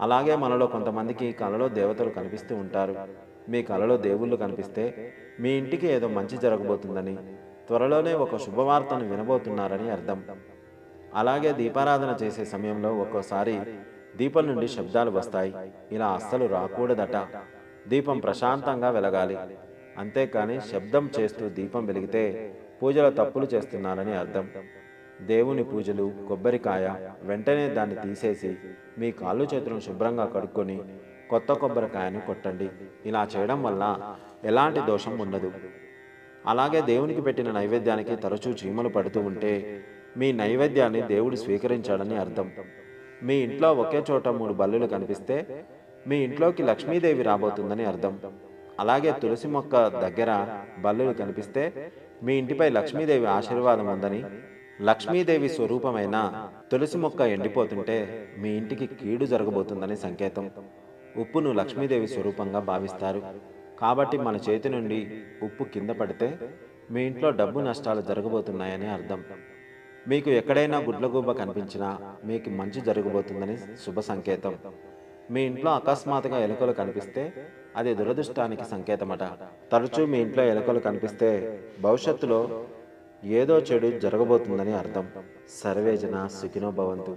అలాగే మనలో కొంతమందికి కలలో దేవతలు కనిపిస్తూ ఉంటారు. మీ కలలో దేవుళ్ళు కనిపిస్తే మీ ఇంటికి ఏదో మంచి జరగబోతుందని, త్వరలోనే ఒక శుభవార్తను వినబోతున్నారని అర్థం. అలాగే దీపారాధన చేసే సమయంలో ఒక్కోసారి దీపం నుండి శబ్దాలు వస్తాయి. ఇలా అస్సలు రాకూడదట. దీపం ప్రశాంతంగా వెలగాలి. అంతేకాని శబ్దం చేస్తూ దీపం వెలిగితే పూజలో తప్పులు చేస్తున్నారని అర్థం. దేవుని పూజలు, కొబ్బరికాయ వెంటనే దాన్ని తీసేసి మీ కాళ్ళు చేతులను శుభ్రంగా కడుక్కొని కొత్త కొబ్బరికాయను కొట్టండి. ఇలా చేయడం వల్ల ఎలాంటి దోషం ఉండదు. అలాగే దేవునికి పెట్టిన నైవేద్యానికి తరచూ చీమలు పడుతూ ఉంటే మీ నైవేద్యాన్ని దేవుడు స్వీకరించాడని అర్థం. మీ ఇంట్లో ఒకే చోట 3 బల్లులు కనిపిస్తే మీ ఇంట్లోకి లక్ష్మీదేవి రాబోతుందని అర్థం. అలాగే తులసి మొక్క దగ్గర బల్లులు కనిపిస్తే మీ ఇంటిపై లక్ష్మీదేవి ఆశీర్వాదం ఉందని, లక్ష్మీదేవి స్వరూపమైన తులసి మొక్క ఎండిపోతుంటే మీ ఇంటికి కీడు జరగబోతుందని సంకేతం. ఉప్పును లక్ష్మీదేవి స్వరూపంగా భావిస్తారు. కాబట్టి మన చేతి నుండి ఉప్పు కింద పడితే మీ ఇంట్లో డబ్బు నష్టాలు జరగబోతున్నాయని అర్థం. మీకు ఎక్కడైనా గుడ్లగూబ కనిపించినా మీకు మంచి జరగబోతుందని శుభ సంకేతం. మీ ఇంట్లో అకస్మాత్తుగా ఎలుకలు కనిపిస్తే అది దురదృష్టానికి సంకేతమట. తరచూ మీ ఇంట్లో ఎలుకలు కనిపిస్తే భవిష్యత్తులో ఏదో చెడు జరగబోతుందని అర్థం. సర్వేజన సుఖినో భవంతు.